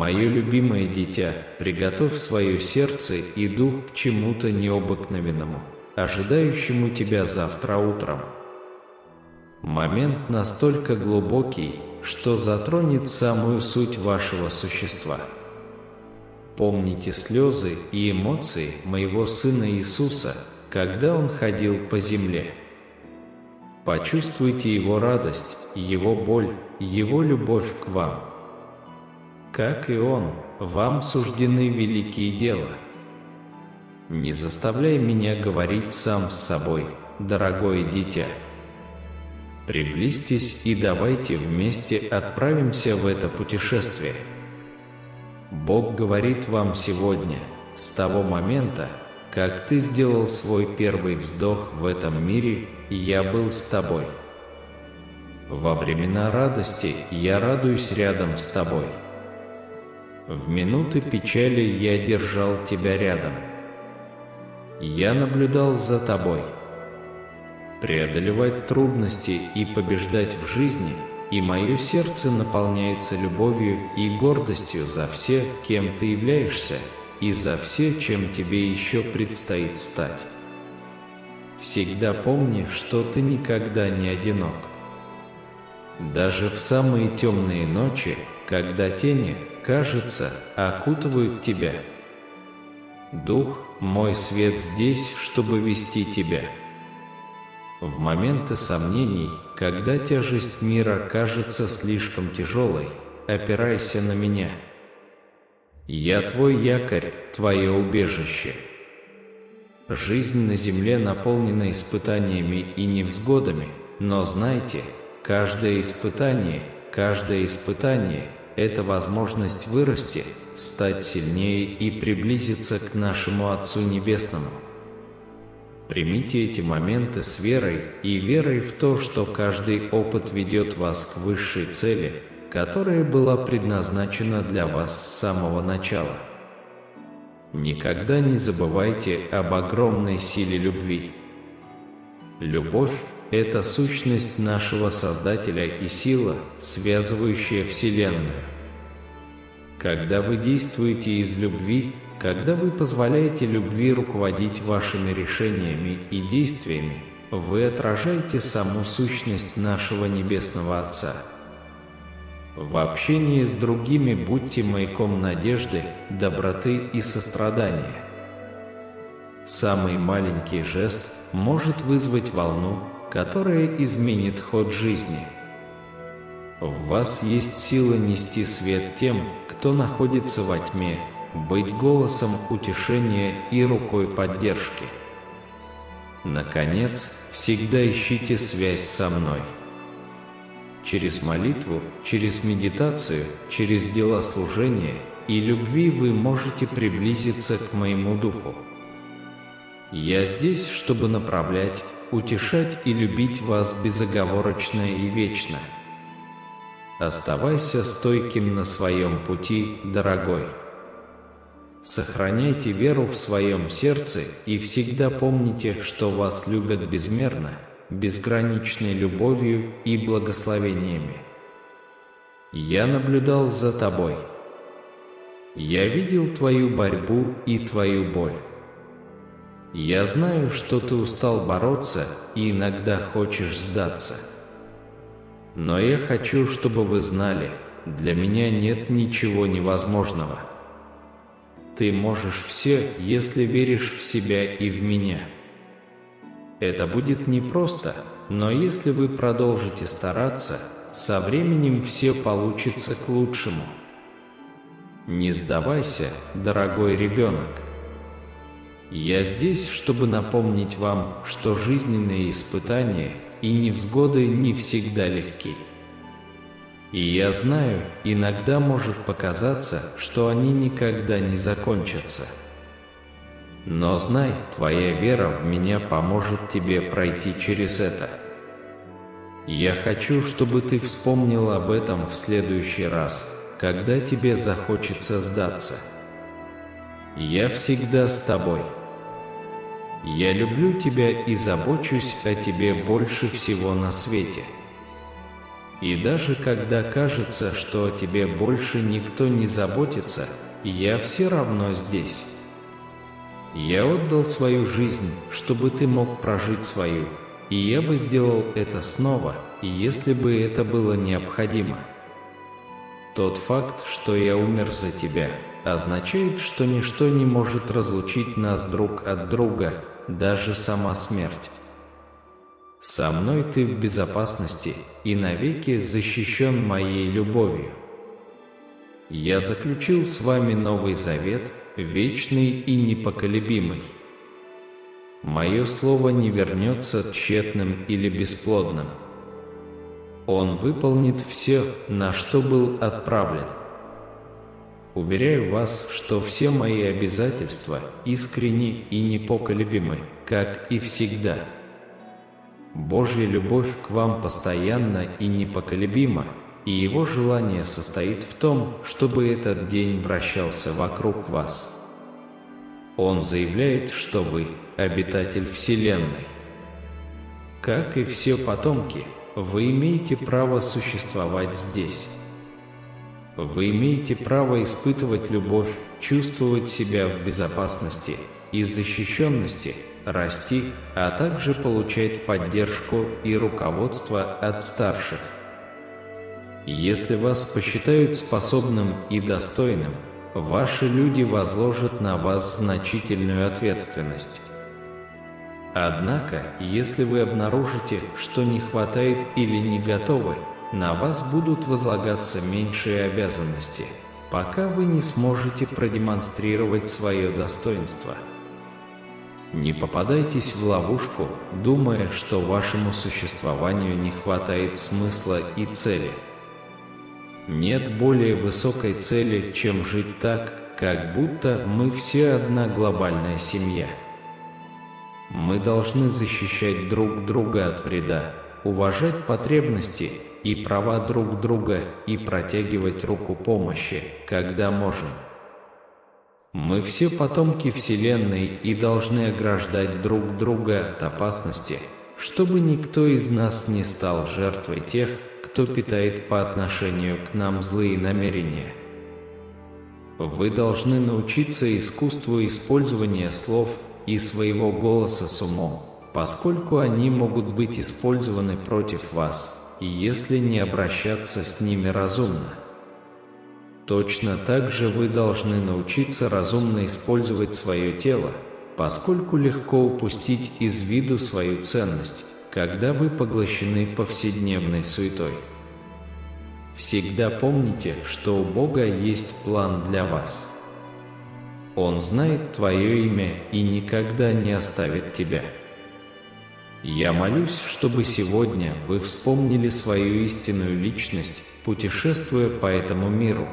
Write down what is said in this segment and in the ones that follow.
Мое любимое дитя, приготовь свое сердце и дух к чему-то необыкновенному, ожидающему тебя завтра утром. Момент настолько глубокий, что затронет самую суть вашего существа. Помните слезы и эмоции моего Сына Иисуса, когда Он ходил по земле. Почувствуйте Его радость, Его боль, Его любовь к вам. Как и Он, вам суждены великие дела. Не заставляй меня говорить сам с собой, дорогое дитя. Приблизьтесь и давайте вместе отправимся в это путешествие. Бог говорит вам сегодня, с того момента, как ты сделал свой первый вздох в этом мире, я был с тобой. Во времена радости я радуюсь рядом с тобой. В минуты печали я держал тебя рядом. Я наблюдал за тобой. Преодолевать трудности и побеждать в жизни, и мое сердце наполняется любовью и гордостью за все, кем ты являешься, и за все, чем тебе еще предстоит стать. Всегда помни, что ты никогда не одинок. Даже в самые темные ночи, когда тени, кажется, окутывают тебя. Дух, мой свет здесь, чтобы вести тебя. В моменты сомнений, когда тяжесть мира кажется слишком тяжелой, опирайся на меня. Я твой якорь, твое убежище. Жизнь на земле наполнена испытаниями и невзгодами, но знайте, каждое испытание – это возможность вырасти, стать сильнее и приблизиться к нашему Отцу Небесному. Примите эти моменты с верой и верой в то, что каждый опыт ведет вас к высшей цели, которая была предназначена для вас с самого начала. Никогда не забывайте об огромной силе любви. Любовь – это сущность нашего Создателя и сила, связывающая Вселенную. Когда вы действуете из любви, когда вы позволяете любви руководить вашими решениями и действиями, вы отражаете саму сущность нашего Небесного Отца. В общении с другими будьте маяком надежды, доброты и сострадания. Самый маленький жест может вызвать волну, которая изменит ход жизни. В вас есть сила нести свет тем, кто находится во тьме, быть голосом утешения и рукой поддержки. Наконец, всегда ищите связь со мной. Через молитву, через медитацию, через дела служения и любви вы можете приблизиться к моему духу. Я здесь, чтобы направлять, утешать и любить вас безоговорочно и вечно. Оставайся стойким на своем пути, дорогой. Сохраняйте веру в своем сердце и всегда помните, что вас любят безмерно, безграничной любовью и благословениями. Я наблюдал за тобой. Я видел твою борьбу и твою боль. Я знаю, что ты устал бороться и иногда хочешь сдаться. Но я хочу, чтобы вы знали, для меня нет ничего невозможного. Ты можешь все, если веришь в себя и в меня. Это будет непросто, но если вы продолжите стараться, со временем все получится к лучшему. Не сдавайся, дорогой ребенок. Я здесь, чтобы напомнить вам, что жизненные испытания и невзгоды не всегда легки. И я знаю, иногда может показаться, что они никогда не закончатся. Но знай, твоя вера в меня поможет тебе пройти через это. Я хочу, чтобы ты вспомнил об этом в следующий раз, когда тебе захочется сдаться. Я всегда с тобой. Я люблю тебя и забочусь о тебе больше всего на свете. И даже когда кажется, что о тебе больше никто не заботится, я все равно здесь. Я отдал свою жизнь, чтобы ты мог прожить свою, и я бы сделал это снова, если бы это было необходимо. Тот факт, что я умер за тебя, означает, что ничто не может разлучить нас друг от друга, даже сама смерть. Со мной ты в безопасности и навеки защищен моей любовью. Я заключил с вами новый завет, вечный и непоколебимый. Мое слово не вернется тщетным или бесплодным. Он выполнит все, на что был отправлен. Уверяю вас, что все мои обязательства искренни и непоколебимы, как и всегда. Божья любовь к вам постоянна и непоколебима, и Его желание состоит в том, чтобы этот день вращался вокруг вас. Он заявляет, что вы – обитатель Вселенной. Как и все потомки, вы имеете право существовать здесь. Вы имеете право испытывать любовь, чувствовать себя в безопасности и защищенности, расти, а также получать поддержку и руководство от старших. Если вас посчитают способным и достойным, ваши люди возложат на вас значительную ответственность. Однако, если вы обнаружите, что не хватает или не готовы, на вас будут возлагаться меньшие обязанности, пока вы не сможете продемонстрировать свое достоинство. Не попадайтесь в ловушку, думая, что вашему существованию не хватает смысла и цели. Нет более высокой цели, чем жить так, как будто мы все одна глобальная семья. Мы должны защищать друг друга от вреда, уважать потребности и права друг друга и протягивать руку помощи, когда можем. Мы все потомки Вселенной и должны ограждать друг друга от опасности, чтобы никто из нас не стал жертвой тех, кто питает по отношению к нам злые намерения. Вы должны научиться искусству использования слов и своего голоса с умом, поскольку они могут быть использованы против вас, если не обращаться с ними разумно. Точно так же вы должны научиться разумно использовать свое тело, поскольку легко упустить из виду свою ценность, когда вы поглощены повседневной суетой. Всегда помните, что у Бога есть план для вас. Он знает твое имя и никогда не оставит тебя. Я молюсь, чтобы сегодня вы вспомнили свою истинную личность, путешествуя по этому миру.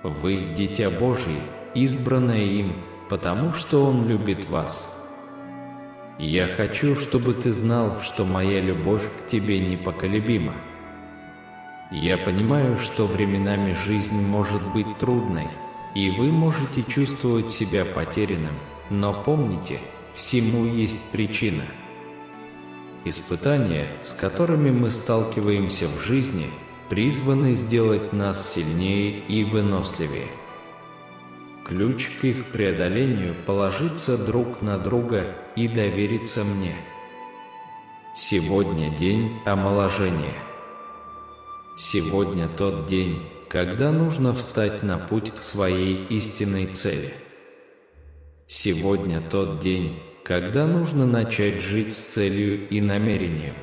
Вы – Дитя Божье, избранное им, потому что Он любит вас. Я хочу, чтобы ты знал, что моя любовь к тебе непоколебима. Я понимаю, что временами жизнь может быть трудной, и вы можете чувствовать себя потерянным, но помните, всему есть причина. Испытания, с которыми мы сталкиваемся в жизни, призваны сделать нас сильнее и выносливее. Ключ к их преодолению – положиться друг на друга и довериться мне. Сегодня день омоложения. Сегодня тот день, когда нужно встать на путь к своей истинной цели. Сегодня тот день, когда нужно начать жить с целью и намерением.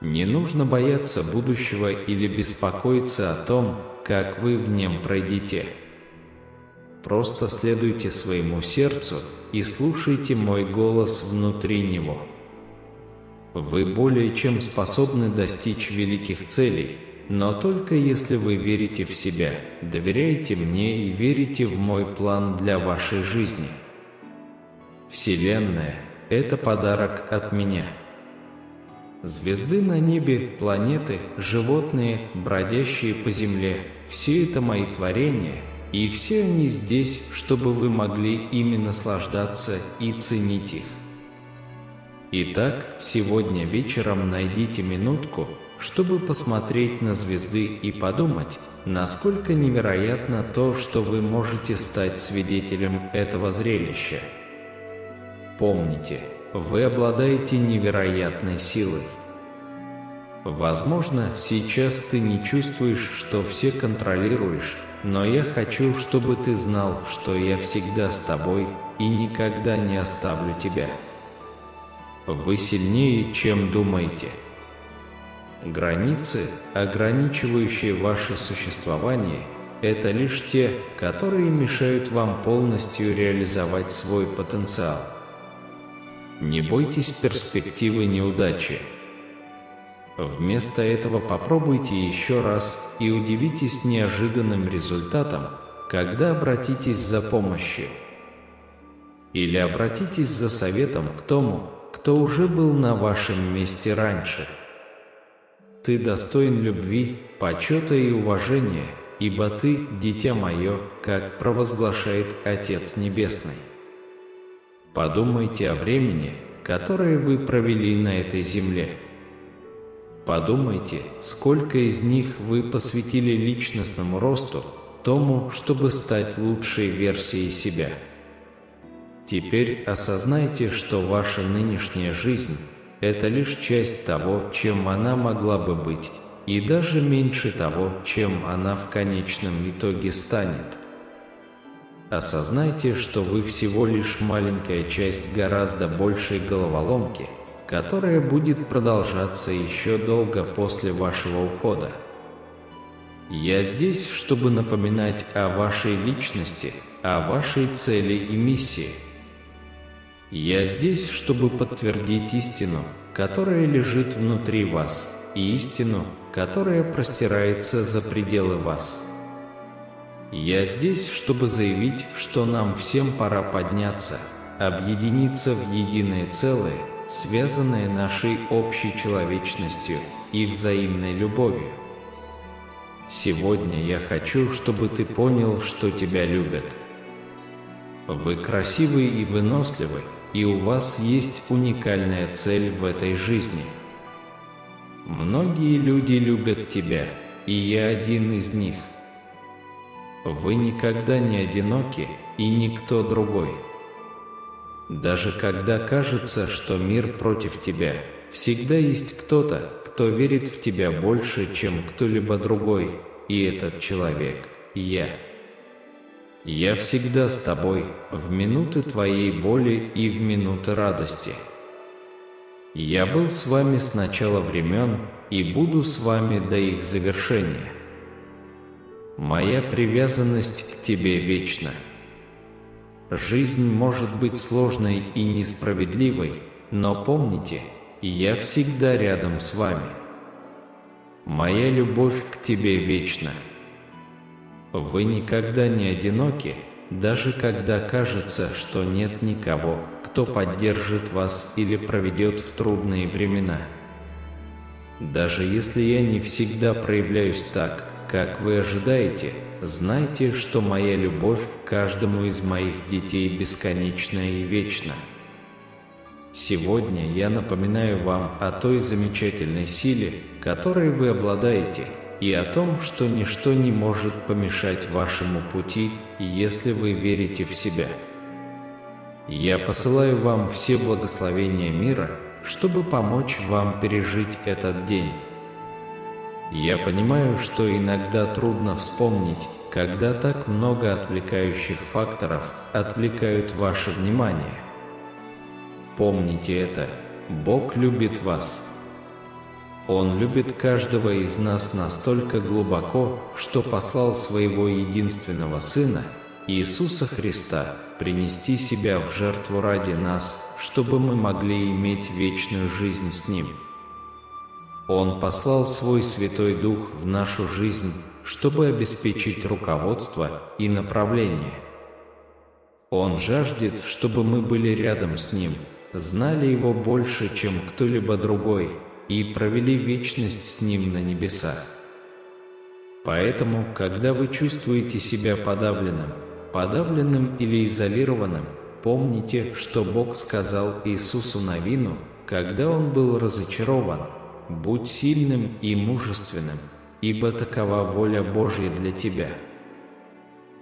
Не нужно бояться будущего или беспокоиться о том, как вы в нем пройдете. Просто следуйте своему сердцу и слушайте мой голос внутри него. Вы более чем способны достичь великих целей, но только если вы верите в себя, доверяете мне и верите в мой план для вашей жизни. Вселенная – это подарок от меня. Звезды на небе, планеты, животные, бродящие по земле – все это мои творения, и все они здесь, чтобы вы могли ими наслаждаться и ценить их. Итак, сегодня вечером найдите минутку, чтобы посмотреть на звезды и подумать, насколько невероятно то, что вы можете стать свидетелем этого зрелища. Помните, вы обладаете невероятной силой. Возможно, сейчас ты не чувствуешь, что все контролируешь, но я хочу, чтобы ты знал, что я всегда с тобой и никогда не оставлю тебя. Вы сильнее, чем думаете. Границы, ограничивающие ваше существование, это лишь те, которые мешают вам полностью реализовать свой потенциал. Не бойтесь перспективы неудачи. Вместо этого попробуйте еще раз и удивитесь неожиданным результатом, когда обратитесь за помощью. Или обратитесь за советом к тому, кто уже был на вашем месте раньше. Ты достоин любви, почета и уважения, ибо ты – дитя мое, как провозглашает Отец Небесный. Подумайте о времени, которое вы провели на этой земле. Подумайте, сколько из них вы посвятили личностному росту, тому, чтобы стать лучшей версией себя. Теперь осознайте, что ваша нынешняя жизнь – это лишь часть того, чем она могла бы быть, и даже меньше того, чем она в конечном итоге станет. Осознайте, что вы всего лишь маленькая часть гораздо большей головоломки, которая будет продолжаться еще долго после вашего ухода. Я здесь, чтобы напоминать о вашей личности, о вашей цели и миссии. Я здесь, чтобы подтвердить истину, которая лежит внутри вас, и истину, которая простирается за пределы вас. Я здесь, чтобы заявить, что нам всем пора подняться, объединиться в единое целое, связанное нашей общей человечностью и взаимной любовью. Сегодня я хочу, чтобы ты понял, что тебя любят. Вы красивы и выносливы, и у вас есть уникальная цель в этой жизни. Многие люди любят тебя, и я один из них. Вы никогда не одиноки, и никто другой. Даже когда кажется, что мир против тебя, всегда есть кто-то, кто верит в тебя больше, чем кто-либо другой, и этот человек – я. Я всегда с тобой в минуты твоей боли и в минуты радости. Я был с вами с начала времен и буду с вами до их завершения. Моя привязанность к тебе вечна. Жизнь может быть сложной и несправедливой, но помните, я всегда рядом с вами. Моя любовь к тебе вечна. Вы никогда не одиноки, даже когда кажется, что нет никого, кто поддержит вас или проведет в трудные времена. Даже если я не всегда проявляюсь так, как вы ожидаете, знайте, что моя любовь к каждому из моих детей бесконечна и вечна. Сегодня я напоминаю вам о той замечательной силе, которой вы обладаете, и о том, что ничто не может помешать вашему пути, если вы верите в себя. Я посылаю вам все благословения мира, чтобы помочь вам пережить этот день. Я понимаю, что иногда трудно вспомнить, когда так много отвлекающих факторов отвлекают ваше внимание. Помните это, Бог любит вас. Он любит каждого из нас настолько глубоко, что послал своего единственного Сына, Иисуса Христа, принести себя в жертву ради нас, чтобы мы могли иметь вечную жизнь с Ним. Он послал свой Святой Дух в нашу жизнь, чтобы обеспечить руководство и направление. Он жаждет, чтобы мы были рядом с Ним, знали Его больше, чем кто-либо другой, и провели вечность с Ним на небесах. Поэтому, когда вы чувствуете себя подавленным или изолированным, помните, что Бог сказал Иисусу Навину, когда он был разочарован: «Будь сильным и мужественным, ибо такова воля Божья для тебя.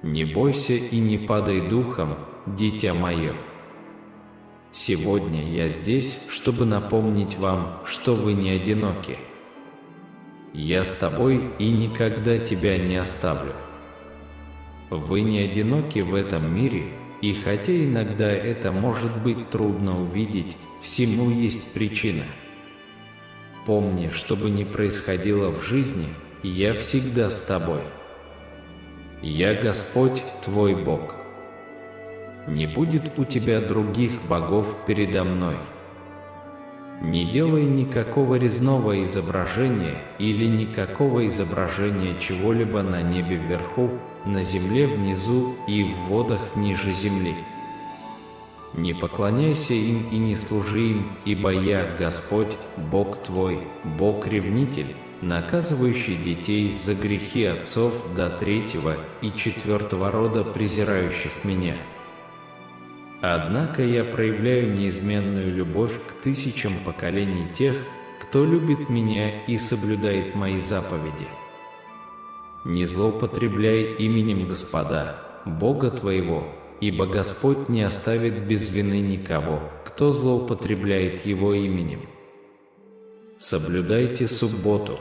Не бойся и не падай духом, дитя мое». Сегодня я здесь, чтобы напомнить вам, что вы не одиноки. Я с тобой и никогда тебя не оставлю. Вы не одиноки в этом мире, и хотя иногда это может быть трудно увидеть, всему есть причина. Помни, что бы ни происходило в жизни, я всегда с тобой. Я Господь, твой Бог. Не будет у тебя других богов передо мной. Не делай никакого резного изображения или никакого изображения чего-либо на небе вверху, на земле внизу и в водах ниже земли. Не поклоняйся им и не служи им, ибо я, Господь, Бог твой, Бог-ревнитель, наказывающий детей за грехи отцов до 3-го и 4-го рода презирающих меня. Однако я проявляю неизменную любовь к тысячам поколений тех, кто любит меня и соблюдает мои заповеди. Не злоупотребляй именем Господа, Бога твоего, ибо Господь не оставит без вины никого, кто злоупотребляет Его именем. Соблюдайте субботу.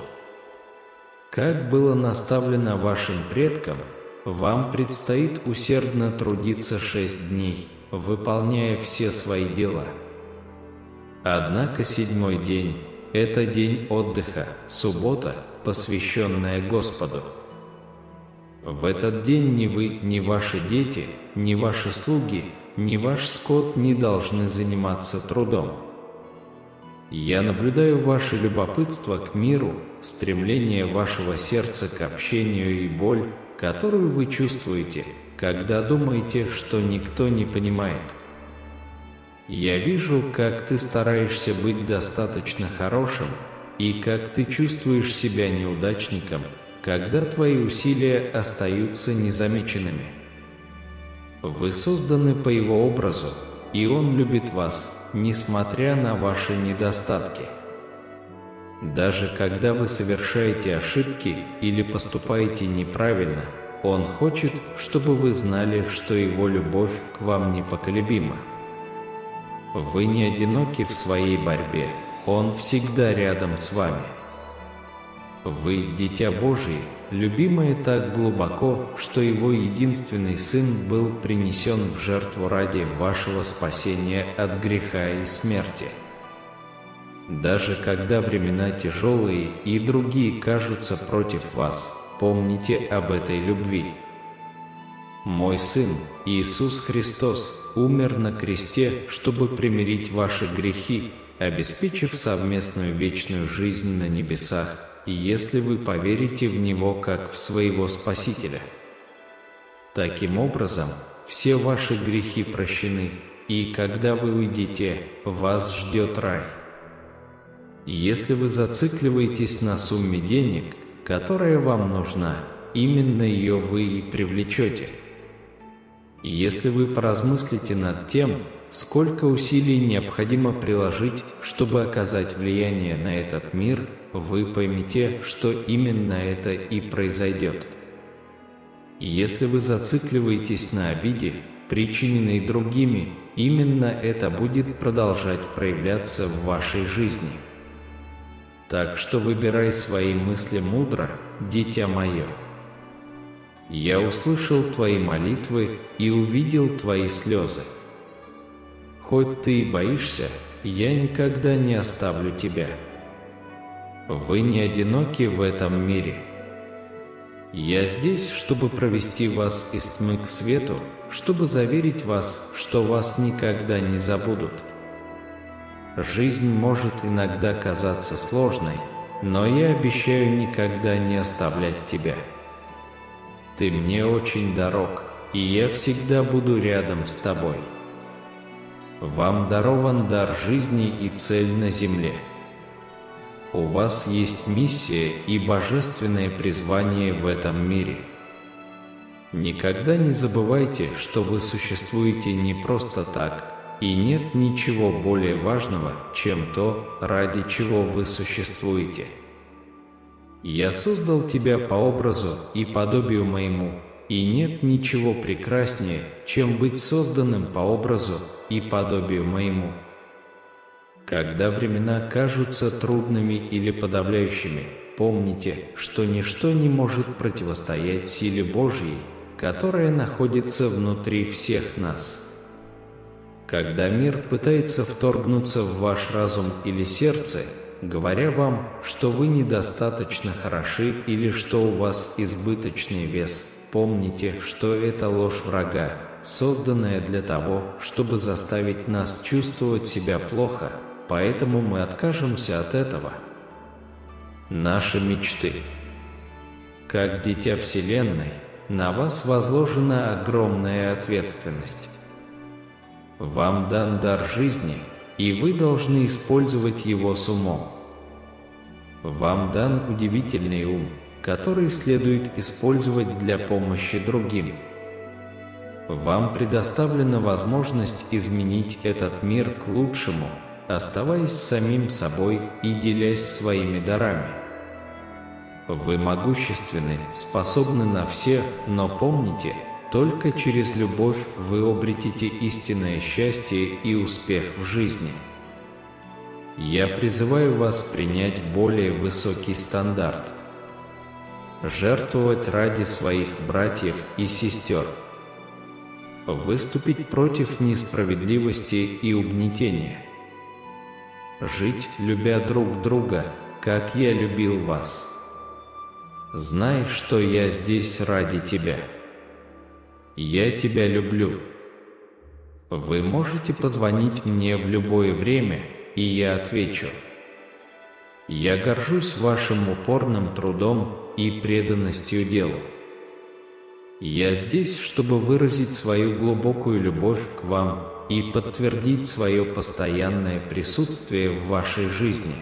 Как было наставлено вашим предкам, вам предстоит усердно трудиться 6 дней, выполняя все свои дела. Однако 7-й день – это день отдыха, суббота, посвященная Господу. В этот день ни вы, ни ваши дети, ни ваши слуги, ни ваш скот не должны заниматься трудом. Я наблюдаю ваше любопытство к миру, стремление вашего сердца к общению и боль, которую вы чувствуете, когда думаете, что никто не понимает. Я вижу, как ты стараешься быть достаточно хорошим, и как ты чувствуешь себя неудачником, когда твои усилия остаются незамеченными. Вы созданы по Его образу, и Он любит вас, несмотря на ваши недостатки. Даже когда вы совершаете ошибки или поступаете неправильно, Он хочет, чтобы вы знали, что Его любовь к вам непоколебима. Вы не одиноки в своей борьбе, Он всегда рядом с вами. Вы, Дитя Божие, любимое так глубоко, что Его единственный Сын был принесен в жертву ради вашего спасения от греха и смерти. Даже когда времена тяжелые и другие кажутся против вас, помните об этой любви. Мой Сын, Иисус Христос, умер на кресте, чтобы примирить ваши грехи, обеспечив совместную вечную жизнь на небесах, если вы поверите в Него как в своего Спасителя. Таким образом, все ваши грехи прощены, и когда вы уйдете, вас ждет рай. Если вы зацикливаетесь на сумме денег, которая вам нужна, именно ее вы и привлечете. Если вы поразмыслите над тем, сколько усилий необходимо приложить, чтобы оказать влияние на этот мир, вы поймете, что именно это и произойдет. Если вы зацикливаетесь на обиде, причиненной другими, именно это будет продолжать проявляться в вашей жизни. Так что выбирай свои мысли мудро, дитя мое. Я услышал твои молитвы и увидел твои слезы. Хоть ты и боишься, я никогда не оставлю тебя. Вы не одиноки в этом мире. Я здесь, чтобы провести вас из тьмы к свету, чтобы заверить вас, что вас никогда не забудут. Жизнь может иногда казаться сложной, но я обещаю никогда не оставлять тебя. Ты мне очень дорог, и я всегда буду рядом с тобой. Вам дарован дар жизни и цель на земле. У вас есть миссия и божественное призвание в этом мире. Никогда не забывайте, что вы существуете не просто так, и нет ничего более важного, чем то, ради чего вы существуете. Я создал тебя по образу и подобию моему, и нет ничего прекраснее, чем быть созданным по образу и подобию моему. Когда времена кажутся трудными или подавляющими, помните, что ничто не может противостоять силе Божьей, которая находится внутри всех нас. Когда мир пытается вторгнуться в ваш разум или сердце, говоря вам, что вы недостаточно хороши или что у вас избыточный вес, помните, что это ложь врага, созданная для того, чтобы заставить нас чувствовать себя плохо, поэтому мы откажемся от этого. Наши мечты. Как дитя Вселенной, на вас возложена огромная ответственность. Вам дан дар жизни, и вы должны использовать его с умом. Вам дан удивительный ум, который следует использовать для помощи другим. Вам предоставлена возможность изменить этот мир к лучшему, оставаясь самим собой и делясь своими дарами. Вы могущественны, способны на все, но помните, только через любовь вы обретете истинное счастье и успех в жизни. Я призываю вас принять более высокий стандарт. Жертвовать ради своих братьев и сестер. Выступить против несправедливости и угнетения. Жить, любя друг друга, как я любил вас. Знай, что я здесь ради тебя. Я тебя люблю. Вы можете позвонить мне в любое время, и я отвечу. Я горжусь вашим упорным трудом и преданностью делу. Я здесь, чтобы выразить свою глубокую любовь к вам и подтвердить свое постоянное присутствие в вашей жизни.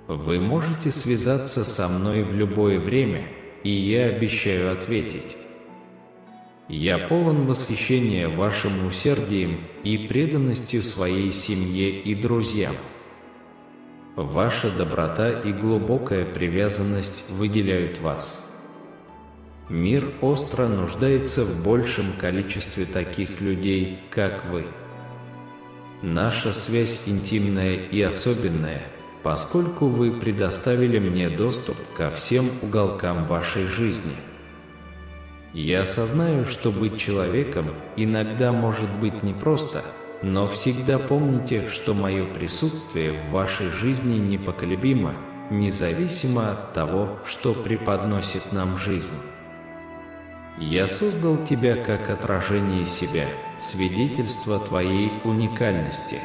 Вы можете связаться со мной в любое время, и я обещаю ответить. Я полон восхищения вашим усердием и преданностью своей семье и друзьям. Ваша доброта и глубокая привязанность выделяют вас. Мир остро нуждается в большем количестве таких людей, как вы. Наша связь интимная и особенная, поскольку вы предоставили мне доступ ко всем уголкам вашей жизни. Я осознаю, что быть человеком иногда может быть непросто, но всегда помните, что мое присутствие в вашей жизни непоколебимо, независимо от того, что преподносит нам жизнь. Я создал тебя как отражение себя, свидетельство твоей уникальности.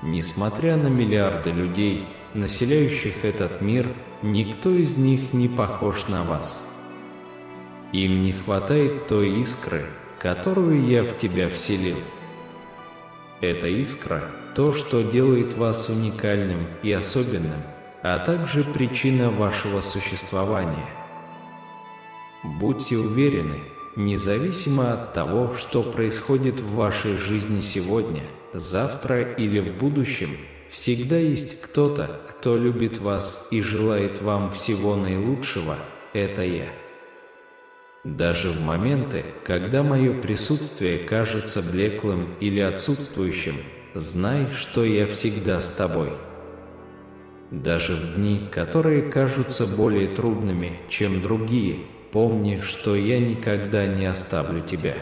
Несмотря на миллиарды людей, населяющих этот мир, никто из них не похож на вас. Им не хватает той искры, которую я в тебя вселил. Эта искра – то, что делает вас уникальным и особенным, а также причина вашего существования. Будьте уверены, независимо от того, что происходит в вашей жизни сегодня, завтра или в будущем, всегда есть кто-то, кто любит вас и желает вам всего наилучшего – это я. Даже в моменты, когда мое присутствие кажется блеклым или отсутствующим, знай, что я всегда с тобой. Даже в дни, которые кажутся более трудными, чем другие, помни, что я никогда не оставлю тебя.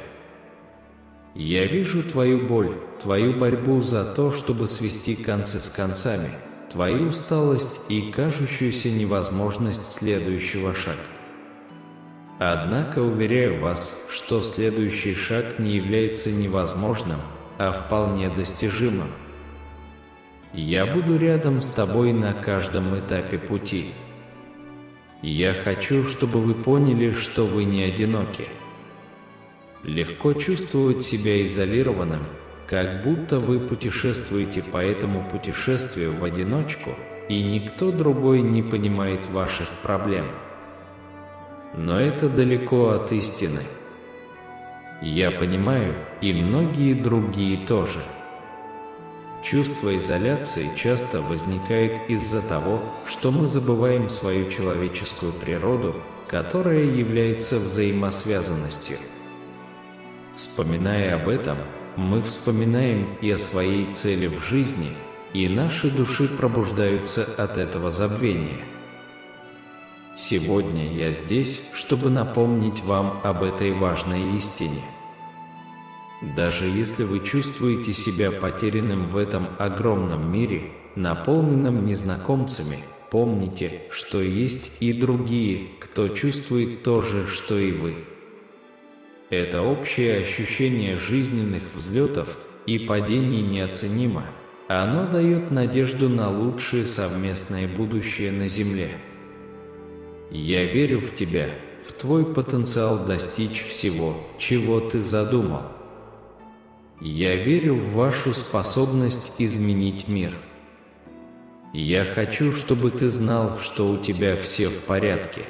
Я вижу твою боль, твою борьбу за то, чтобы свести концы с концами, твою усталость и кажущуюся невозможность следующего шага. Однако уверяю вас, что следующий шаг не является невозможным, а вполне достижимым. Я буду рядом с тобой на каждом этапе пути. Я хочу, чтобы вы поняли, что вы не одиноки. Легко чувствовать себя изолированным, как будто вы путешествуете по этому путешествию в одиночку, и никто другой не понимает ваших проблем. Но это далеко от истины. Я понимаю, и многие другие тоже. Чувство изоляции часто возникает из-за того, что мы забываем свою человеческую природу, которая является взаимосвязанностью. Вспоминая об этом, мы вспоминаем и о своей цели в жизни, и наши души пробуждаются от этого забвения. Сегодня я здесь, чтобы напомнить вам об этой важной истине. Даже если вы чувствуете себя потерянным в этом огромном мире, наполненном незнакомцами, помните, что есть и другие, кто чувствует то же, что и вы. Это общее ощущение жизненных взлетов и падений неоценимо. Оно дает надежду на лучшее совместное будущее на Земле. Я верю в тебя, в твой потенциал достичь всего, чего ты задумал. Я верю в вашу способность изменить мир. Я хочу, чтобы ты знал, что у тебя все в порядке.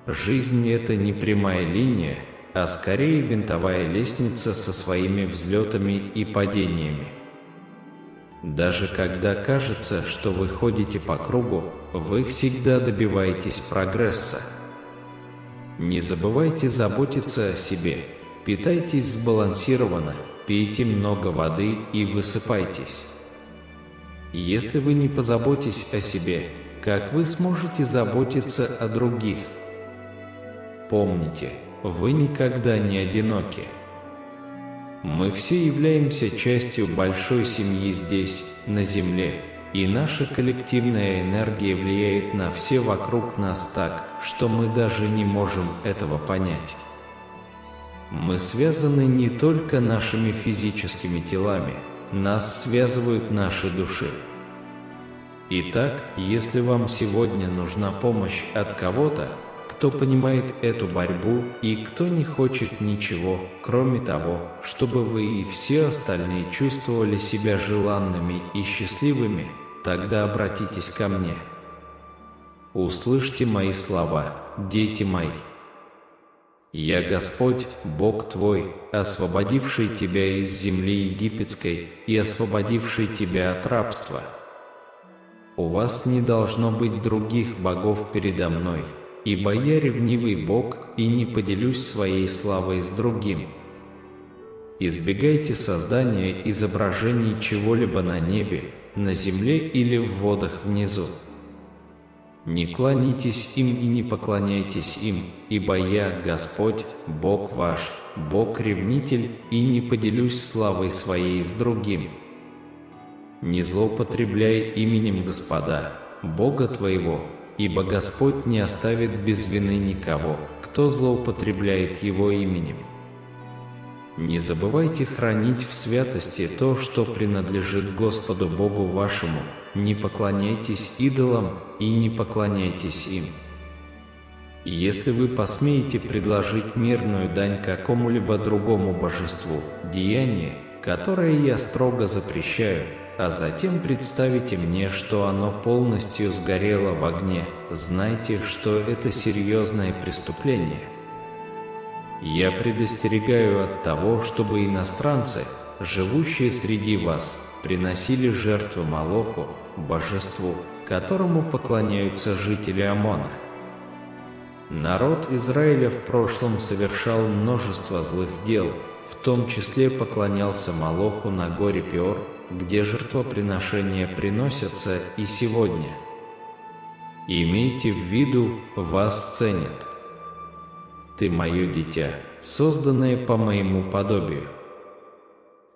Жизнь – это не прямая линия, а скорее винтовая лестница со своими взлетами и падениями. Даже когда кажется, что вы ходите по кругу, вы всегда добиваетесь прогресса. Не забывайте заботиться о себе, питайтесь сбалансированно, пейте много воды и высыпайтесь. Если вы не позаботитесь о себе, как вы сможете заботиться о других? Помните, вы никогда не одиноки. Мы все являемся частью большой семьи здесь, на Земле, и наша коллективная энергия влияет на все вокруг нас так, что мы даже не можем этого понять. Мы связаны не только нашими физическими телами, нас связывают наши души. Итак, если вам сегодня нужна помощь от кого-то, кто понимает эту борьбу и кто не хочет ничего, кроме того, чтобы вы и все остальные чувствовали себя желанными и счастливыми, тогда обратитесь ко мне. Услышьте мои слова, дети мои. Я Господь, Бог твой, освободивший тебя из земли египетской и освободивший тебя от рабства. У вас не должно быть других богов передо мной, ибо я ревнивый Бог и не поделюсь своей славой с другим. Избегайте создания изображений чего-либо на небе, на земле или в водах внизу. Не кланяйтесь им и не поклоняйтесь им, ибо я, Господь, Бог ваш, Бог-ревнитель, и не поделюсь славой своей с другим. Не злоупотребляй именем Господа, Бога твоего, ибо Господь не оставит без вины никого, кто злоупотребляет Его именем. Не забывайте хранить в святости то, что принадлежит Господу Богу вашему, не поклоняйтесь идолам и не поклоняйтесь им. Если вы посмеете предложить мирную дань какому-либо другому божеству, деяние, которое я строго запрещаю, а затем представите мне, что оно полностью сгорело в огне, знайте, что это серьезное преступление. Я предостерегаю от того, чтобы иностранцы, живущие среди вас, приносили жертвы Молоху, божеству, которому поклоняются жители Амона. Народ Израиля в прошлом совершал множество злых дел, в том числе поклонялся Молоху на горе Пеор, где жертвоприношения приносятся и сегодня. Имейте в виду, вас ценят. Ты мое дитя, созданное по моему подобию.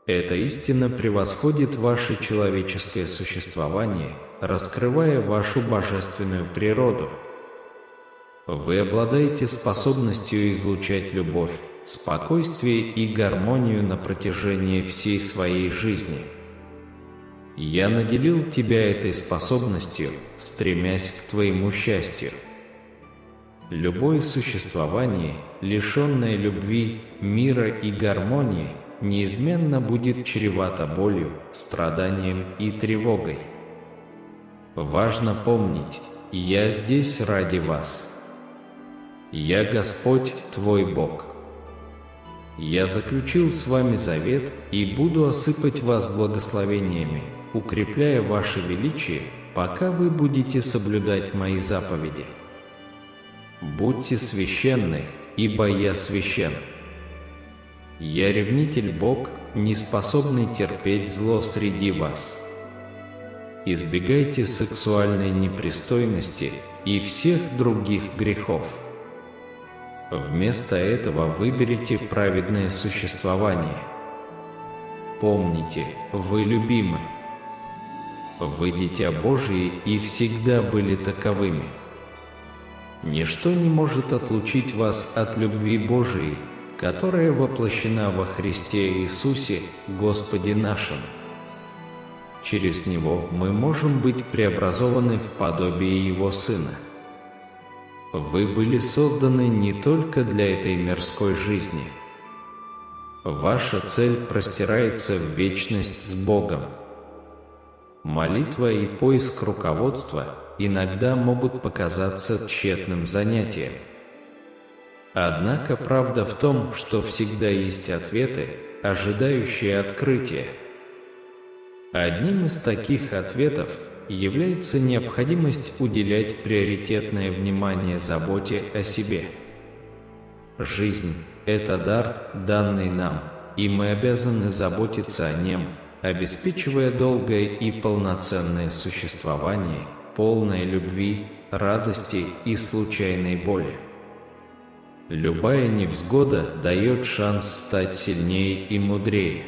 Эта истина превосходит ваше человеческое существование, раскрывая вашу божественную природу. Вы обладаете способностью излучать любовь, спокойствие и гармонию на протяжении всей своей жизни. Я наделил тебя этой способностью, стремясь к твоему счастью. Любое существование, лишенное любви, мира и гармонии, неизменно будет чревато болью, страданием и тревогой. Важно помнить, я здесь ради вас. Я Господь, твой Бог. Я заключил с вами завет и буду осыпать вас благословениями, укрепляя ваше величие, пока вы будете соблюдать мои заповеди. Будьте священны, ибо я священ. Я ревнитель Бог, не способный терпеть зло среди вас. Избегайте сексуальной непристойности и всех других грехов. Вместо этого выберите праведное существование. Помните, вы любимы. Вы дитя Божие и всегда были таковыми. Ничто не может отлучить вас от любви Божией, которая воплощена во Христе Иисусе, Господе нашим. Через Него мы можем быть преобразованы в подобие Его Сына. Вы были созданы не только для этой мирской жизни. Ваша цель простирается в вечность с Богом. Молитва и поиск руководства иногда могут показаться тщетным занятием. Однако правда в том, что всегда есть ответы, ожидающие открытия. Одним из таких ответов является необходимость уделять приоритетное внимание заботе о себе. Жизнь – это дар, данный нам, и мы обязаны заботиться о нем, обеспечивая долгое и полноценное существование, полное любви, радости и случайной боли. Любая невзгода дает шанс стать сильнее и мудрее.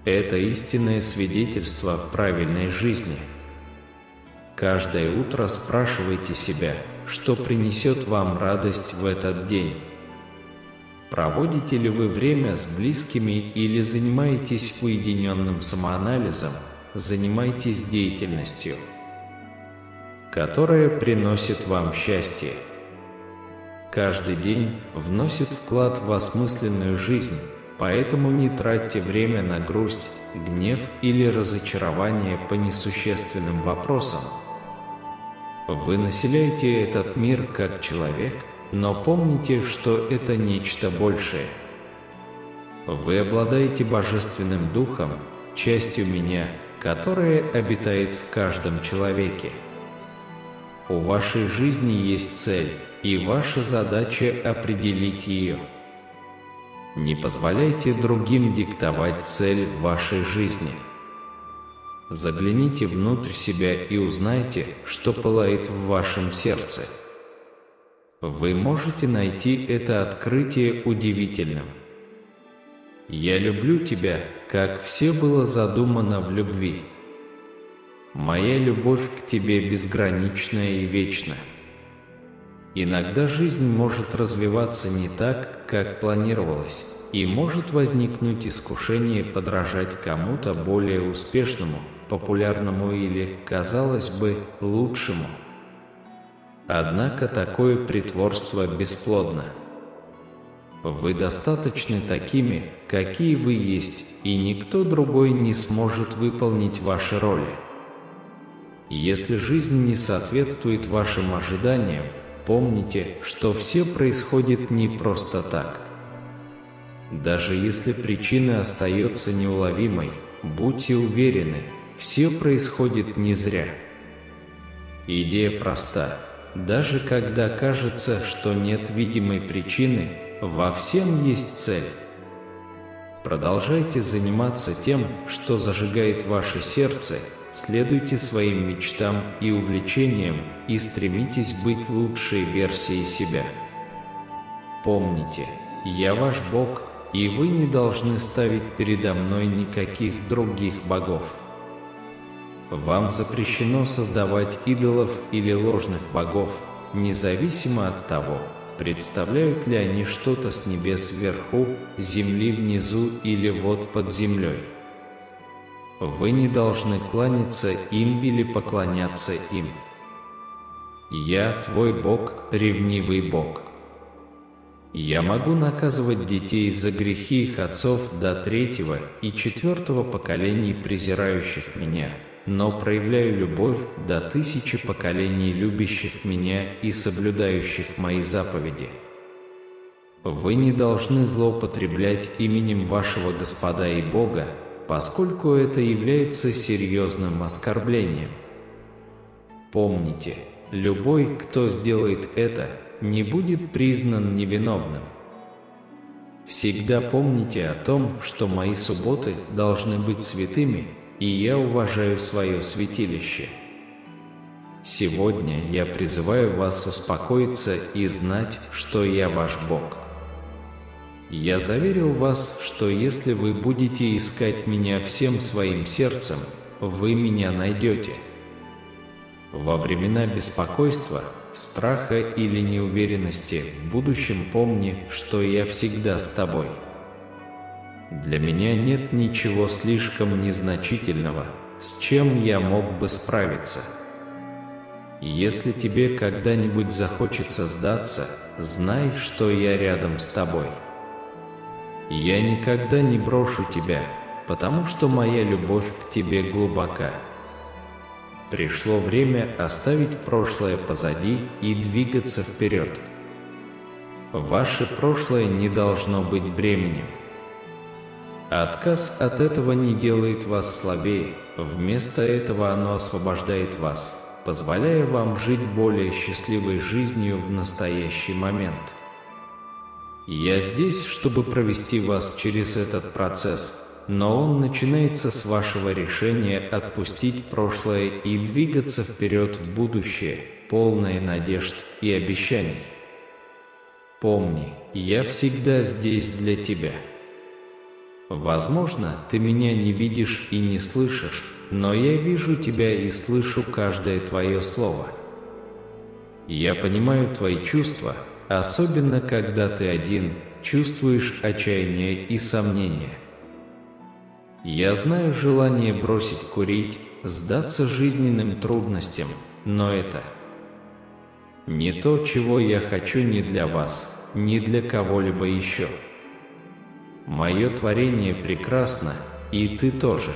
Это истинное свидетельство правильной жизни. Каждое утро спрашивайте себя, что принесет вам радость в этот день. Проводите ли вы время с близкими или занимаетесь уединенным самоанализом, занимайтесь деятельностью, которая приносит вам счастье. Каждый день вносит вклад в осмысленную жизнь, поэтому не тратьте время на грусть, гнев или разочарование по несущественным вопросам. Вы населяете этот мир как человек, но помните, что это нечто большее. Вы обладаете Божественным Духом, частью меня, которая обитает в каждом человеке. У вашей жизни есть цель, и ваша задача определить ее. Не позволяйте другим диктовать цель вашей жизни. Загляните внутрь себя и узнайте, что пылает в вашем сердце. Вы можете найти это открытие удивительным. Я люблю тебя, как все было задумано в любви. Моя любовь к тебе безгранична и вечна. Иногда жизнь может развиваться не так, как планировалось, и может возникнуть искушение подражать кому-то более успешному, популярному или, казалось бы, лучшему. Однако такое притворство бесплодно. Вы достаточны такими, какие вы есть, и никто другой не сможет выполнить ваши роли. Если жизнь не соответствует вашим ожиданиям, помните, что все происходит не просто так. Даже если причина остается неуловимой, будьте уверены, все происходит не зря. Идея проста. Даже когда кажется, что нет видимой причины, во всем есть цель. Продолжайте заниматься тем, что зажигает ваше сердце, следуйте своим мечтам и увлечениям и стремитесь быть лучшей версией себя. Помните, я ваш Бог, и вы не должны ставить передо мной никаких других богов. Вам запрещено создавать идолов или ложных богов, независимо от того, представляют ли они что-то с небес вверху, земли внизу или вод под землей. Вы не должны кланяться им или поклоняться им. Я твой Бог, ревнивый Бог. Я могу наказывать детей за грехи их отцов до 3-го и 4-го поколений презирающих меня, но проявляю любовь до 1000 поколений любящих меня и соблюдающих мои заповеди. Вы не должны злоупотреблять именем вашего Господа и Бога, поскольку это является серьезным оскорблением. Помните, любой, кто сделает это, не будет признан невиновным. Всегда помните о том, что мои субботы должны быть святыми, и я уважаю свое святилище. Сегодня я призываю вас успокоиться и знать, что я ваш Бог. Я заверил вас, что если вы будете искать меня всем своим сердцем, вы меня найдете. Во времена беспокойства, страха или неуверенности в будущем помни, что я всегда с тобой. Для меня нет ничего слишком незначительного, с чем я мог бы справиться. Если тебе когда-нибудь захочется сдаться, знай, что я рядом с тобой. Я никогда не брошу тебя, потому что моя любовь к тебе глубока. Пришло время оставить прошлое позади и двигаться вперед. Ваше прошлое не должно быть бременем. Отказ от этого не делает вас слабее, вместо этого оно освобождает вас, позволяя вам жить более счастливой жизнью в настоящий момент. Я здесь, чтобы провести вас через этот процесс, но он начинается с вашего решения отпустить прошлое и двигаться вперед в будущее, полное надежд и обещаний. Помни, я всегда здесь для тебя. Возможно, ты меня не видишь и не слышишь, но я вижу тебя и слышу каждое твое слово. Я понимаю твои чувства, особенно когда ты один, чувствуешь отчаяние и сомнение. Я знаю желание бросить курить, сдаться жизненным трудностям, но это не то, чего я хочу ни для вас, ни для кого-либо еще. Мое творение прекрасно, и ты тоже.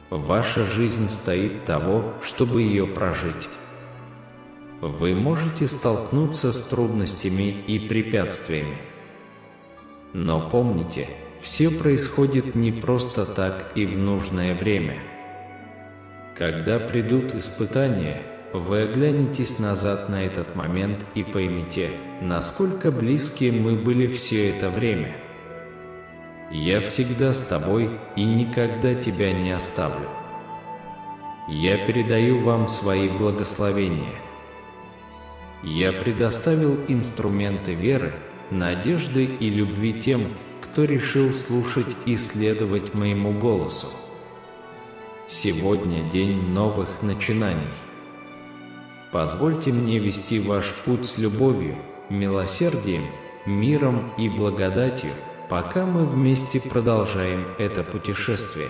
Ваша жизнь стоит того, чтобы ее прожить. Вы можете столкнуться с трудностями и препятствиями. Но помните, все происходит не просто так и в нужное время. Когда придут испытания, вы оглянетесь назад на этот момент и поймите, насколько близки мы были все это время. Я всегда с тобой и никогда тебя не оставлю. Я передаю вам свои благословения. Я предоставил инструменты веры, надежды и любви тем, кто решил слушать и следовать моему голосу. Сегодня день новых начинаний. Позвольте мне вести ваш путь с любовью, милосердием, миром и благодатью, пока мы вместе продолжаем это путешествие.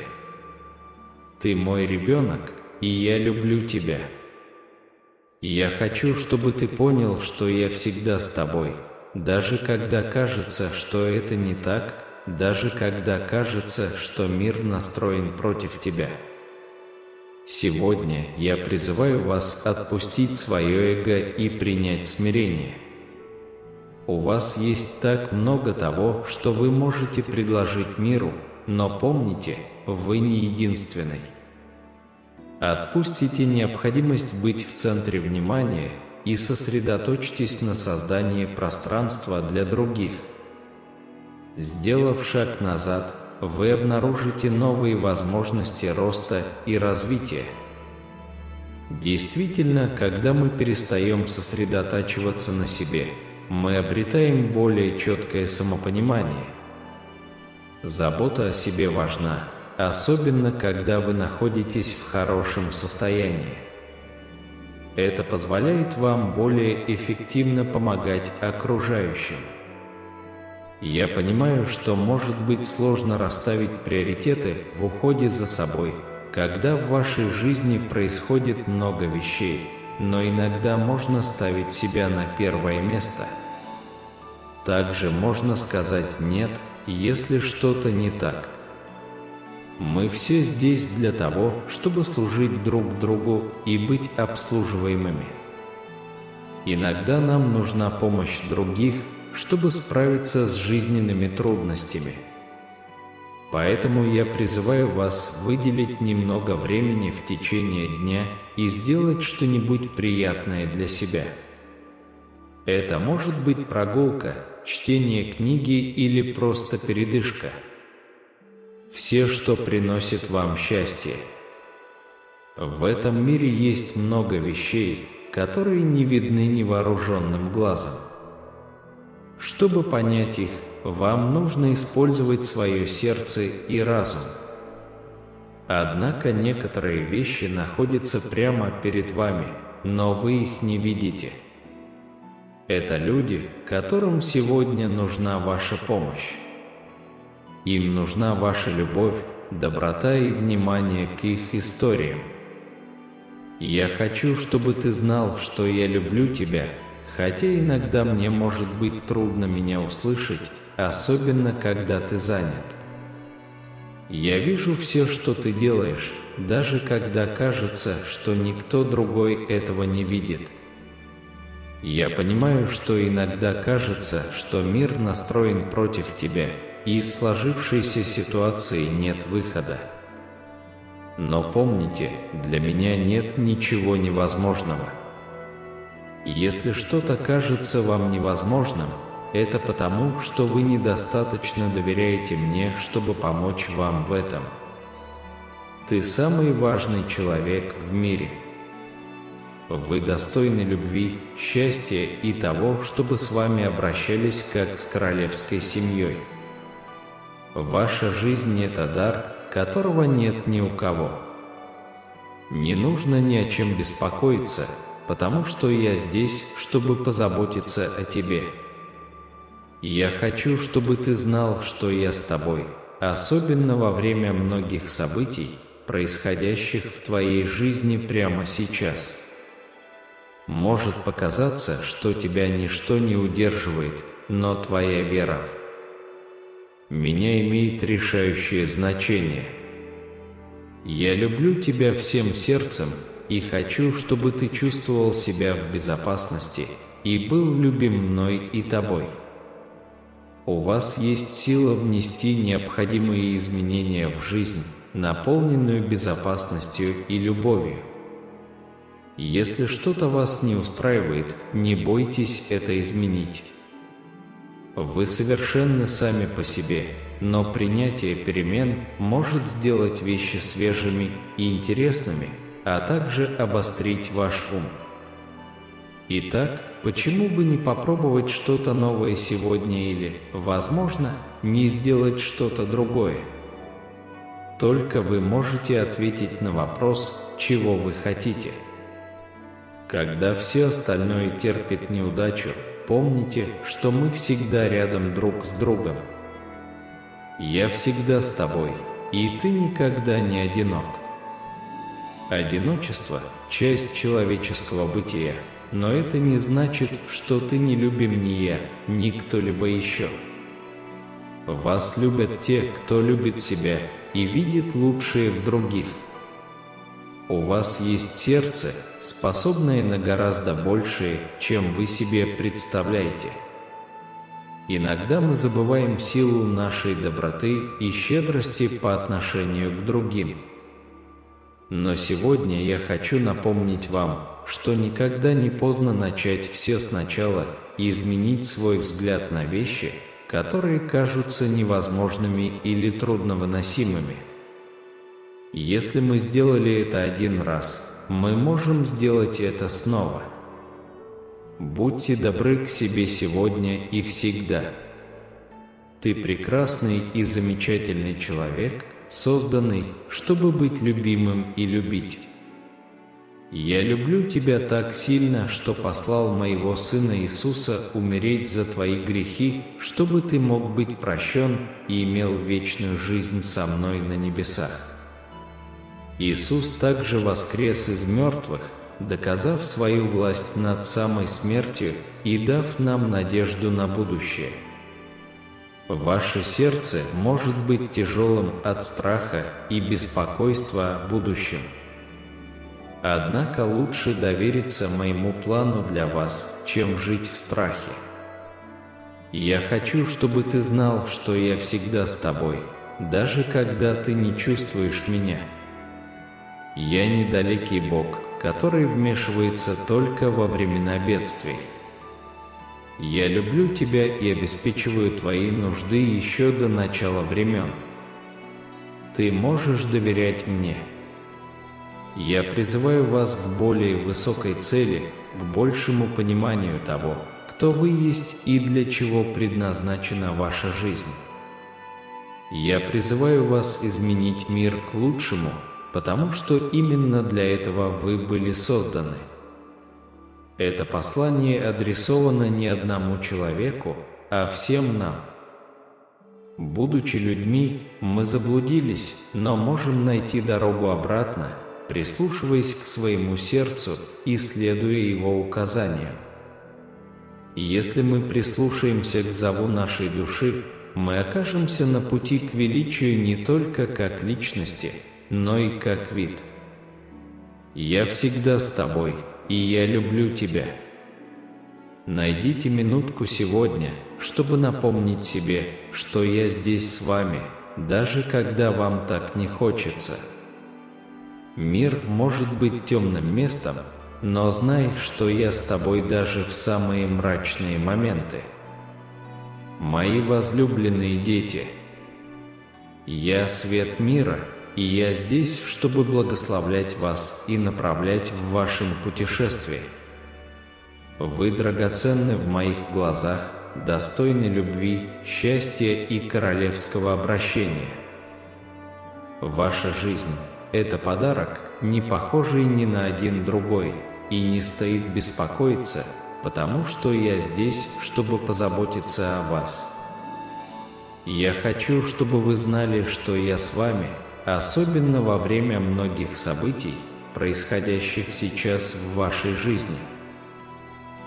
Ты мой ребенок, и я люблю тебя. Я хочу, чтобы ты понял, что я всегда с тобой, даже когда кажется, что это не так, даже когда кажется, что мир настроен против тебя. Сегодня я призываю вас отпустить свое эго и принять смирение. У вас есть так много того, что вы можете предложить миру, но помните, вы не единственный. Отпустите необходимость быть в центре внимания и сосредоточьтесь на создании пространства для других. Сделав шаг назад, вы обнаружите новые возможности роста и развития. Действительно, когда мы перестаем сосредотачиваться на себе, мы обретаем более четкое самопонимание. Забота о себе важна, особенно когда вы находитесь в хорошем состоянии. Это позволяет вам более эффективно помогать окружающим. Я понимаю, что может быть сложно расставить приоритеты в уходе за собой, когда в вашей жизни происходит много вещей, но иногда можно ставить себя на первое место. Также можно сказать «нет», если что-то не так. Мы все здесь для того, чтобы служить друг другу и быть обслуживаемыми. Иногда нам нужна помощь других, чтобы справиться с жизненными трудностями. Поэтому я призываю вас выделить немного времени в течение дня и сделать что-нибудь приятное для себя. Это может быть прогулка, чтение книги или просто передышка. Все, что приносит вам счастье. В этом мире есть много вещей, которые не видны невооруженным глазом. Чтобы понять их, вам нужно использовать свое сердце и разум. Однако некоторые вещи находятся прямо перед вами, но вы их не видите. Это люди, которым сегодня нужна ваша помощь. Им нужна ваша любовь, доброта и внимание к их историям. Я хочу, чтобы ты знал, что я люблю тебя, хотя иногда мне может быть трудно меня услышать, особенно когда ты занят. Я вижу все, что ты делаешь, даже когда кажется, что никто другой этого не видит. Я понимаю, что иногда кажется, что мир настроен против тебя, и из сложившейся ситуации нет выхода. Но помните, для меня нет ничего невозможного. Если что-то кажется вам невозможным, это потому, что вы недостаточно доверяете мне, чтобы помочь вам в этом. Ты самый важный человек в мире. Вы достойны любви, счастья и того, чтобы с вами обращались как с королевской семьей. Ваша жизнь – это дар, которого нет ни у кого. Не нужно ни о чем беспокоиться, потому что я здесь, чтобы позаботиться о тебе. Я хочу, чтобы ты знал, что я с тобой, особенно во время многих событий, происходящих в твоей жизни прямо сейчас. Может показаться, что тебя ничто не удерживает, но твоя вера в меня имеет решающее значение. Я люблю тебя всем сердцем и хочу, чтобы ты чувствовал себя в безопасности и был любим мной и тобой. У вас есть сила внести необходимые изменения в жизнь, наполненную безопасностью и любовью. Если что-то вас не устраивает, не бойтесь это изменить. Вы совершенны сами по себе, но принятие перемен может сделать вещи свежими и интересными, а также обострить ваш ум. Итак, почему бы не попробовать что-то новое сегодня или, возможно, не сделать что-то другое? Только вы можете ответить на вопрос, чего вы хотите. Когда все остальное терпит неудачу, помните, что мы всегда рядом друг с другом. Я всегда с тобой, и ты никогда не одинок. Одиночество – часть человеческого бытия, но это не значит, что ты не любим ни я, ни кто-либо еще. Вас любят те, кто любит себя и видит лучшее в других. У вас есть сердце, способное на гораздо большее, чем вы себе представляете. Иногда мы забываем силу нашей доброты и щедрости по отношению к другим. Но сегодня я хочу напомнить вам, что никогда не поздно начать все сначала и изменить свой взгляд на вещи, которые кажутся невозможными или трудновыносимыми. Если мы сделали это один раз, мы можем сделать это снова. Будьте добры к себе сегодня и всегда. Ты прекрасный и замечательный человек, созданный, чтобы быть любимым и любить. Я люблю тебя так сильно, что послал моего Сына Иисуса умереть за твои грехи, чтобы ты мог быть прощен и имел вечную жизнь со мной на небесах. Иисус также воскрес из мертвых, доказав свою власть над самой смертью и дав нам надежду на будущее. Ваше сердце может быть тяжелым от страха и беспокойства о будущем. Однако лучше довериться моему плану для вас, чем жить в страхе. Я хочу, чтобы ты знал, что я всегда с тобой, даже когда ты не чувствуешь меня. Я недалекий Бог, который вмешивается только во времена бедствий. Я люблю тебя и обеспечиваю твои нужды еще до начала времен. Ты можешь доверять мне. Я призываю вас к более высокой цели, к большему пониманию того, кто вы есть и для чего предназначена ваша жизнь. Я призываю вас изменить мир к лучшему, потому что именно для этого вы были созданы. Это послание адресовано не одному человеку, а всем нам. Будучи людьми, мы заблудились, но можем найти дорогу обратно, прислушиваясь к своему сердцу и следуя его указаниям. Если мы прислушаемся к зову нашей души, мы окажемся на пути к величию не только как личности, но и как вид. Я всегда с тобой, и я люблю тебя. Найдите минутку сегодня, чтобы напомнить себе, что я здесь с вами, даже когда вам так не хочется. Мир может быть темным местом, но знай, что я с тобой даже в самые мрачные моменты. Мои возлюбленные дети, я свет мира, и я здесь, чтобы благословлять вас и направлять в вашем путешествии. Вы драгоценны в моих глазах, достойны любви, счастья и королевского обращения. Ваша жизнь – это подарок, не похожий ни на один другой, и не стоит беспокоиться, потому что я здесь, чтобы позаботиться о вас. Я хочу, чтобы вы знали, что я с вами, особенно во время многих событий, происходящих сейчас в вашей жизни.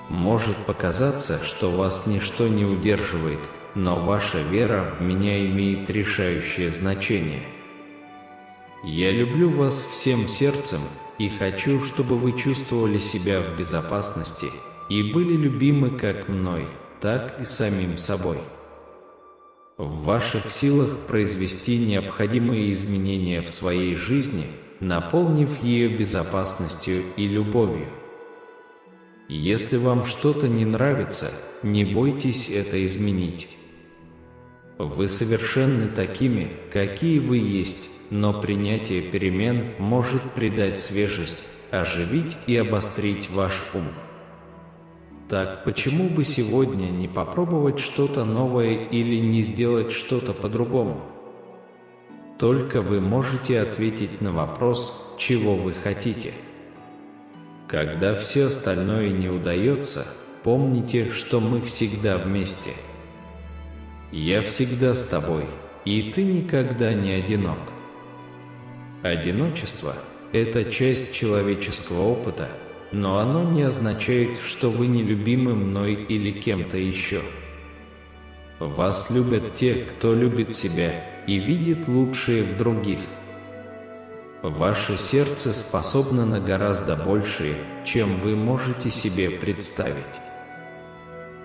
Может показаться, что вас ничто не удерживает, но ваша вера в меня имеет решающее значение. Я люблю вас всем сердцем и хочу, чтобы вы чувствовали себя в безопасности и были любимы как мной, так и самим собой. В ваших силах произвести необходимые изменения в своей жизни, наполнив ее безопасностью и любовью. Если вам что-то не нравится, не бойтесь это изменить. Вы совершенны такими, какие вы есть, но принятие перемен может придать свежесть, оживить и обострить ваш ум. Так почему бы сегодня не попробовать что-то новое или не сделать что-то по-другому? Только вы можете ответить на вопрос, чего вы хотите. Когда все остальное не удается, помните, что мы всегда вместе. Я всегда с тобой, и ты никогда не одинок. Одиночество – это часть человеческого опыта, но оно не означает, что вы не любимы мной или кем-то еще. Вас любят те, кто любит себя и видит лучшее в других. Ваше сердце способно на гораздо большее, чем вы можете себе представить.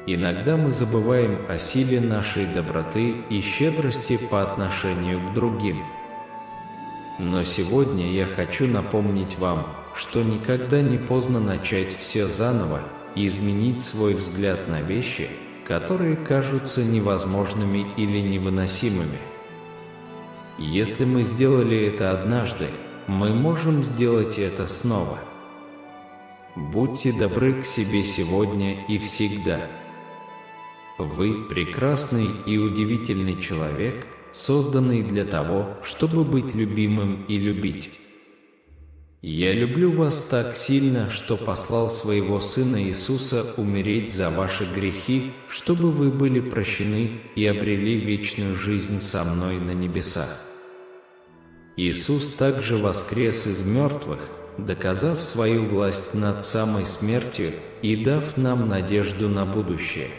Иногда мы забываем о силе нашей доброты и щедрости по отношению к другим. Но сегодня я хочу напомнить вам, что никогда не поздно начать все заново и изменить свой взгляд на вещи, которые кажутся невозможными или невыносимыми. Если мы сделали это однажды, мы можем сделать это снова. Будьте добры к себе сегодня и всегда. Вы прекрасный и удивительный человек, созданный для того, чтобы быть любимым и любить. Я люблю вас так сильно, что послал своего Сына Иисуса умереть за ваши грехи, чтобы вы были прощены и обрели вечную жизнь со мной на небесах. Иисус также воскрес из мертвых, доказав свою власть над самой смертью и дав нам надежду на будущее.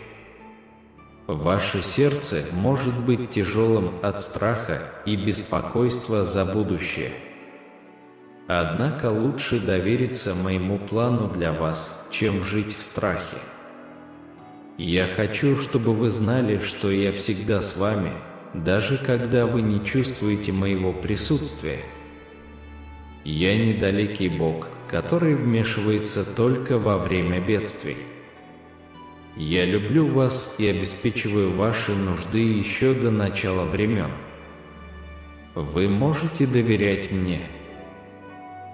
Ваше сердце может быть тяжелым от страха и беспокойства за будущее. Однако лучше довериться моему плану для вас, чем жить в страхе. Я хочу, чтобы вы знали, что я всегда с вами, даже когда вы не чувствуете моего присутствия. Я недалекий Бог, который вмешивается только во время бедствий. Я люблю вас и обеспечиваю ваши нужды еще до начала времен. Вы можете доверять мне.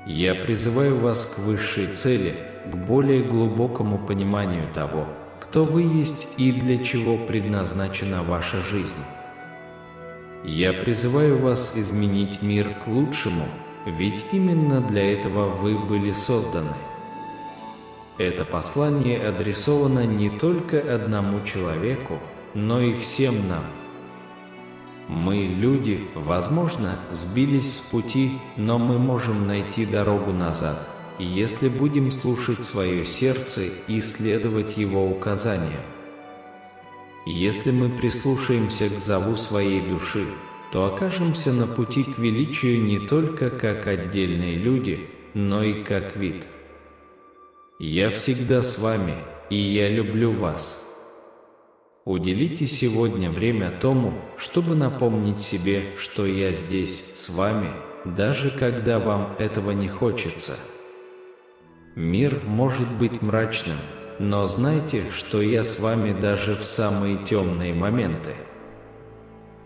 Я призываю вас к высшей цели, к более глубокому пониманию того, кто вы есть и для чего предназначена ваша жизнь. Я призываю вас изменить мир к лучшему, ведь именно для этого вы были созданы. Это послание адресовано не только одному человеку, но и всем нам. Мы, люди, возможно, сбились с пути, но мы можем найти дорогу назад, если будем слушать свое сердце и следовать его указаниям. Если мы прислушаемся к зову своей души, то окажемся на пути к величию не только как отдельные люди, но и как вид. Я всегда с вами, и я люблю вас. Уделите сегодня время тому, чтобы напомнить себе, что я здесь, с вами, даже когда вам этого не хочется. Мир может быть мрачным, но знайте, что я с вами даже в самые темные моменты.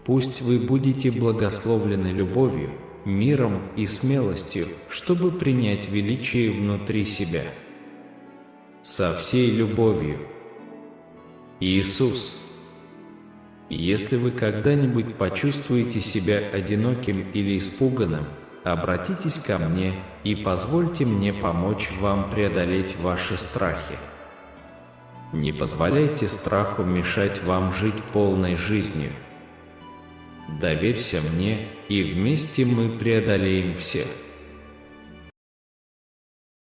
Пусть вы будете благословлены любовью, миром и смелостью, чтобы принять величие внутри себя. Со всей любовью. Иисус. Если вы когда-нибудь почувствуете себя одиноким или испуганным, обратитесь ко мне и позвольте мне помочь вам преодолеть ваши страхи. Не позволяйте страху мешать вам жить полной жизнью. Доверься мне, и вместе мы преодолеем все.